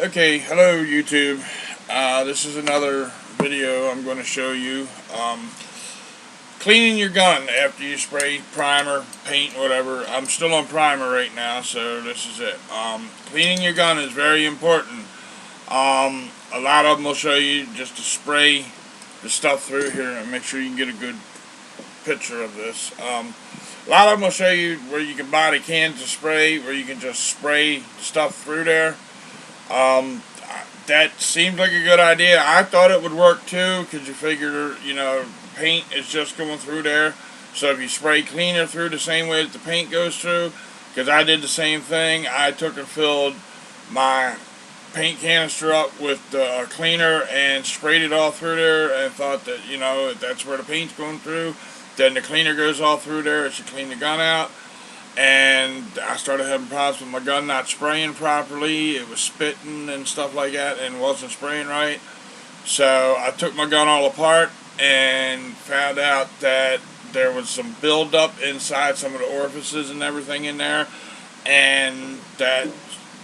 Okay, hello YouTube. This is another video I'm going to show you. Cleaning your gun after you spray primer, paint, whatever. I'm still on primer right now, so this is it. Cleaning your gun is very important. A lot of them will show you just to spray the stuff through here and make sure you can get a good picture of this. A lot of them will show you where you can buy the cans of spray, where you can just spray stuff through there. That seemed like a good idea. I thought it would work too, because you figure, paint is just going through there. So if you spray cleaner through the same way that the paint goes through, because I did the same thing. I took and filled my paint canister up with the cleaner and sprayed it all through there, and thought that, that's where the paint's going through. Then the cleaner goes all through there. It should clean the gun out. And I started having problems with my gun not spraying properly. It was spitting and stuff like that and wasn't spraying right. So I took my gun all apart and found out that there was some buildup inside some of the orifices and everything in there, and that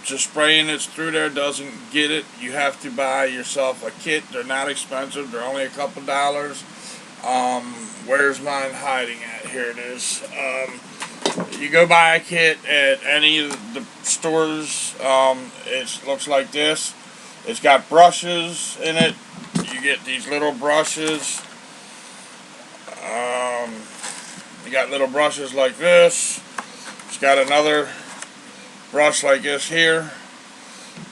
just spraying it through there doesn't get it. You have to buy yourself a kit. They're not expensive. They're only a couple dollars. Where's mine hiding at? Here it is. You go buy a kit at any of the stores. It looks like this. It's got brushes in it. You get these little brushes. You got little brushes like this. It's got another brush like this here.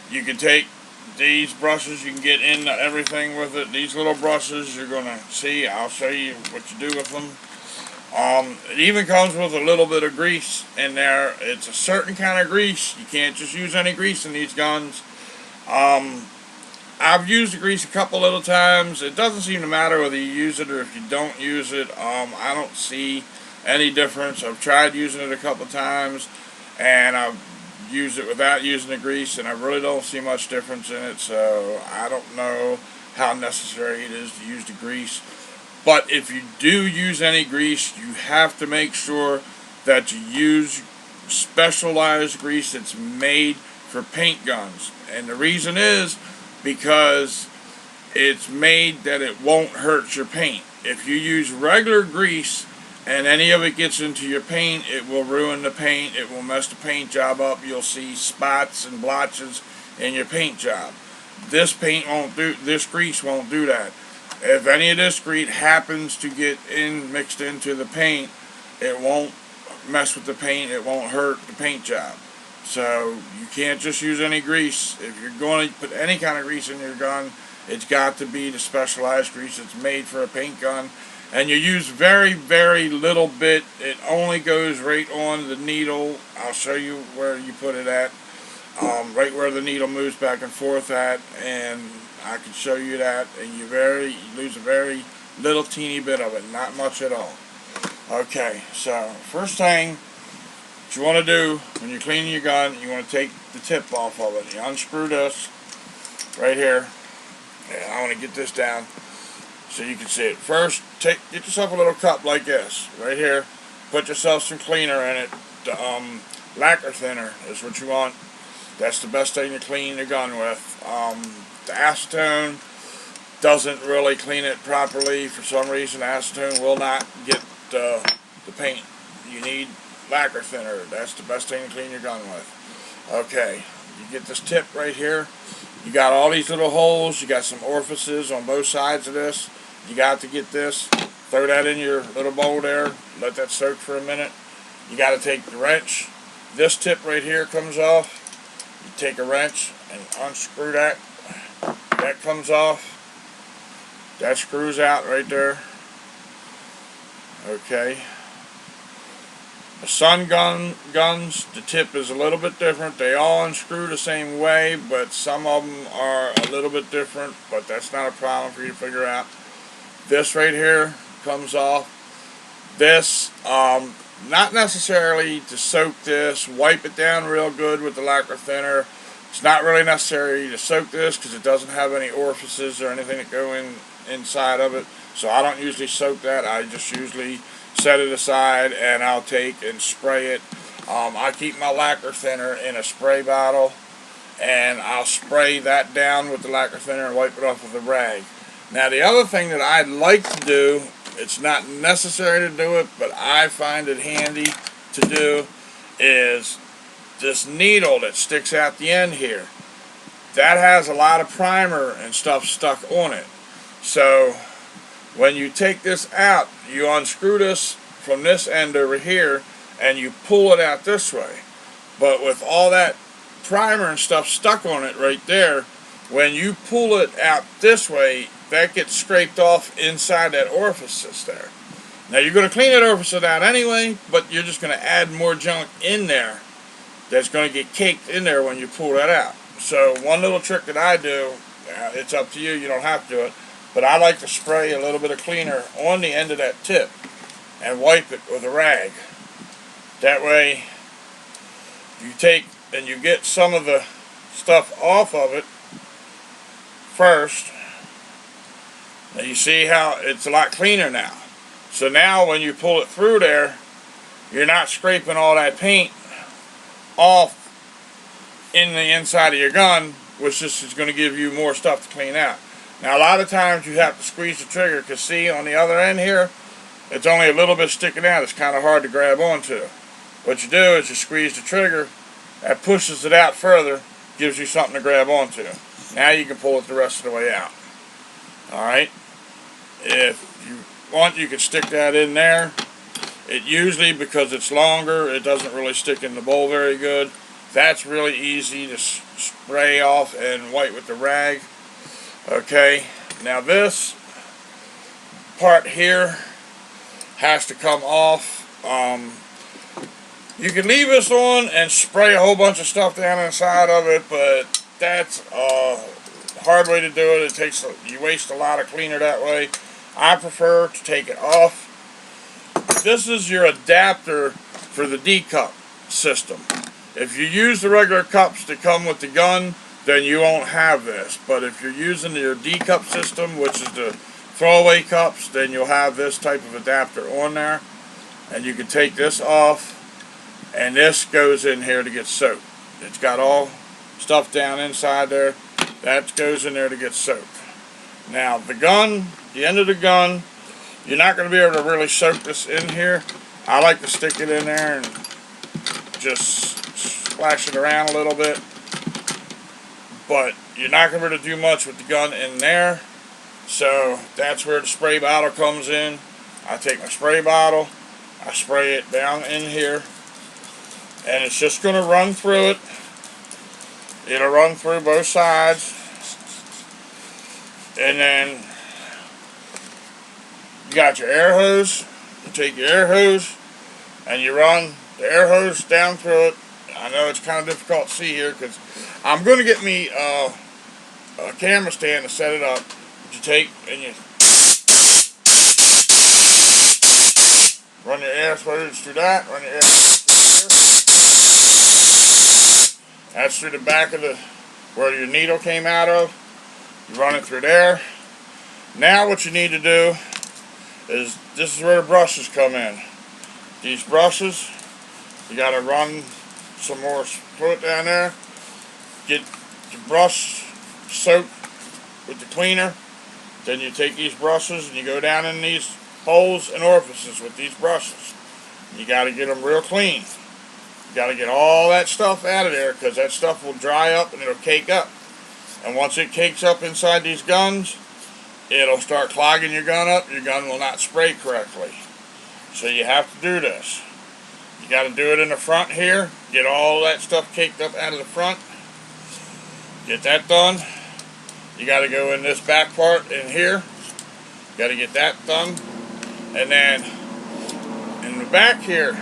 You can take these brushes, you can get into everything with it. These little brushes, you're going to see, I'll show you what you do with them. It even comes with a little bit of grease in there. It's a certain kind of grease. You can't just use any grease in these guns. I've used the grease a couple little times. It doesn't seem to matter whether you use it or if you don't use it. I don't see any difference. I've tried using it a couple times, and I've used it without using the grease, and I really don't see much difference in it. So I don't know how necessary it is to use the grease. But if you do use any grease, you have to make sure that you use specialized grease that's made for paint guns. And the reason is because it's made that it won't hurt your paint. If you use regular grease and any of it gets into your paint, it will ruin the paint. It will mess the paint job up. You'll see spots and blotches in your paint job. This grease won't do that. If any of this grease happens to get mixed into the paint, it won't mess with the paint. It won't hurt the paint job. So you can't just use any grease. If you're going to put any kind of grease in your gun, it's got to be the specialized grease that's made for a paint gun. And you use very, very little bit. It only goes right on the needle. I'll show you where you put it at. Right where the needle moves back and forth at, and I can show you that, and you lose a very little teeny bit of it, not much at all. Okay, so first thing what you want to do when you're cleaning your gun, you want to take the tip off of it. You unscrew this right here. Yeah, I want to get this down so you can see it. First, get yourself a little cup like this right here. Put yourself some cleaner in it. The lacquer thinner is what you want. That's the best thing to clean your gun with. The acetone doesn't really clean it properly. For some reason, acetone will not get the paint. You need lacquer thinner. That's the best thing to clean your gun with. Okay, you get this tip right here. You got all these little holes. You got some orifices on both sides of this. You got to get this. Throw that in your little bowl there. Let that soak for a minute. You got to take the wrench. This tip right here comes off. You take a wrench and unscrew that. That comes off. That screws out right there. Okay. The sun guns, the tip is a little bit different. They all unscrew the same way, but some of them are a little bit different, but that's not a problem for you to figure out. This right here comes off. This, not necessarily to soak this. Wipe it down real good with the lacquer thinner. It's not really necessary to soak this because it doesn't have any orifices or anything that go inside of it. So I don't usually soak that. I just usually set it aside and I'll take and spray it. I keep my lacquer thinner in a spray bottle, and I'll spray that down with the lacquer thinner and wipe it off with a rag. Now the other thing that I'd like to do, it's not necessary to do it, but I find it handy to do, is this needle that sticks out the end here. That has a lot of primer and stuff stuck on it. So when you take this out, you unscrew this from this end over here and you pull it out this way. But with all that primer and stuff stuck on it right there, when you pull it out this way, that gets scraped off inside that orifice there. Now you're going to clean that orifice out anyway, but you're just going to add more junk in there that's going to get caked in there when you pull that out. So one little trick that I do, it's up to you, you don't have to do it, but I like to spray a little bit of cleaner on the end of that tip and wipe it with a rag. That way you take and you get some of the stuff off of it first. Now you see how it's a lot cleaner now. So now when you pull it through there, you're not scraping all that paint off in the inside of your gun, which just is going to give you more stuff to clean out. Now a lot of times you have to squeeze the trigger, because see on the other end here, it's only a little bit sticking out. It's kind of hard to grab onto. What you do is you squeeze the trigger, that pushes it out further, gives you something to grab onto. Now you can pull it the rest of the way out. Alright, if you want, you can stick that in there. It usually, because it's longer, it doesn't really stick in the bowl very good. That's really easy to spray off and wipe with the rag. Okay, now this part here has to come off. You can leave this on and spray a whole bunch of stuff down inside of it, but that's a hard way to do it. You waste a lot of cleaner that way. I prefer to take it off. This is your adapter for the D-cup system. If you use the regular cups that come with the gun, then you won't have this. But if you're using your D-cup system, which is the throwaway cups, then you'll have this type of adapter on there. And you can take this off, and this goes in here to get soaked. It's got all stuff down inside there. That goes in there to get soaked. Now the gun, the end of the gun, you're not going to be able to really soak this in here. I like to stick it in there and just splash it around a little bit. But you're not going to be able to do much with the gun in there. So that's where the spray bottle comes in. I take my spray bottle, I spray it down in here, and it's just going to run through it. It'll run through both sides. And then you got your air hose. You take your air hose and you run the air hose down through it. I know it's kind of difficult to see here because I'm going to get me a camera stand to set it up. But you take and you run your air hose through that. Run your air hose through there. That's through the back of the where your needle came out of. You run it through there. Now what you need to do is, this is where the brushes come in. These brushes, you got to run some more fluid down there. Get the brush soaked with the cleaner. Then you take these brushes and you go down in these holes and orifices with these brushes. You got to get them real clean. You got to get all that stuff out of there, because that stuff will dry up and it'll cake up. And once it cakes up inside these guns, it'll start clogging your gun up. Your gun will not spray correctly. So you have to do this. You got to do it in the front here. Get all that stuff caked up out of the front. Get that done. You got to go in this back part in here. You got to get that done. And then in the back here,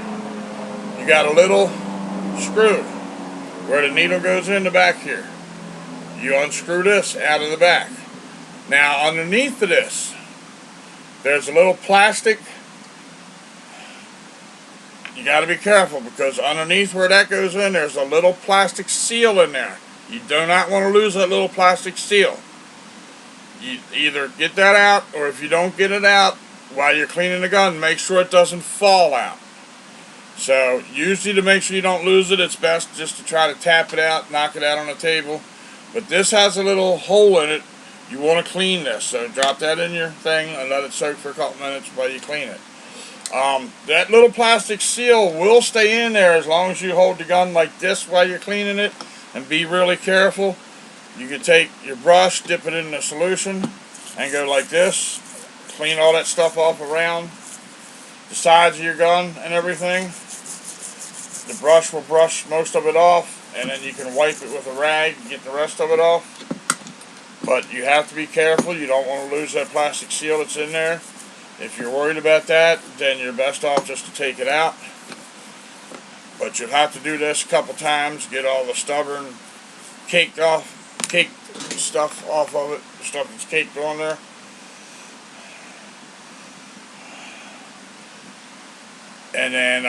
you got a little screw where the needle goes in the back here. You unscrew this out of the back. Now underneath of this, there's a little plastic. You got to be careful, because underneath where that goes in, there's a little plastic seal in there. You do not want to lose that little plastic seal. You either get that out, or if you don't get it out while you're cleaning the gun, make sure it doesn't fall out. So usually, to make sure you don't lose it, it's best just to try to tap it out, knock it out on the table. But this has a little hole in it. You want to clean this, so drop that in your thing and let it soak for a couple minutes while you clean it. That little plastic seal will stay in there as long as you hold the gun like this while you're cleaning it, and be really careful. You can take your brush, dip it in the solution, and go like this. Clean all that stuff off around the sides of your gun and everything. The brush will brush most of it off, and then you can wipe it with a rag and get the rest of it off. But you have to be careful. You don't want to lose that plastic seal that's in there. If you're worried about that, then you're best off just to take it out. But you'll have to do this a couple times, get all the stubborn caked stuff off of it, the stuff that's caked on there. And then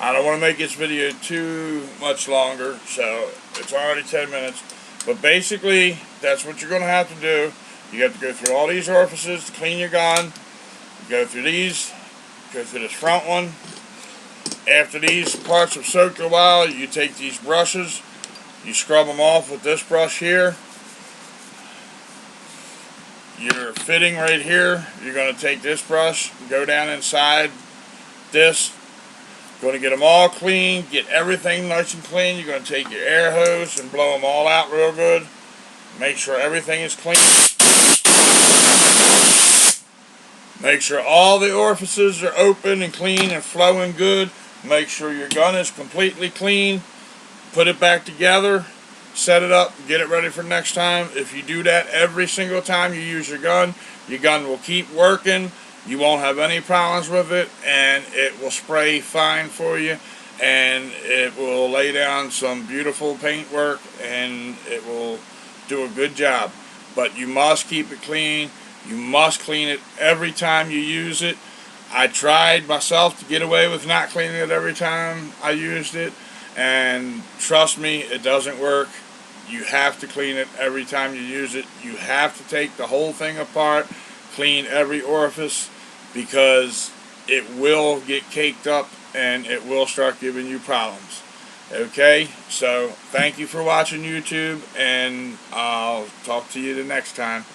I don't want to make this video too much longer, so it's already 10 minutes. But basically, that's what you're going to have to do. You have to go through all these orifices to clean your gun. You go through these, go through this front one. After these parts have soaked a while, you take these brushes, you scrub them off with this brush here. Your fitting right here, you're going to take this brush, go down inside this. Going to get them all clean, get everything nice and clean. You're going to take your air hose and blow them all out real good. Make sure everything is clean. Make sure all the orifices are open and clean and flowing good. Make sure your gun is completely clean. Put it back together, set it up, get it ready for next time. If you do that every single time you use your gun will keep working. You won't have any problems with it, and it will spray fine for you, and it will lay down some beautiful paint work, and it will do a good job. But you must keep it clean. You must clean it every time you use it. I tried myself to get away with not cleaning it every time I used it, and trust me, it doesn't work. You have to clean it every time you use it. You have to take the whole thing apart, clean every orifice, because it will get caked up and it will start giving you problems. Okay, so thank you for watching YouTube, and I'll talk to you the next time.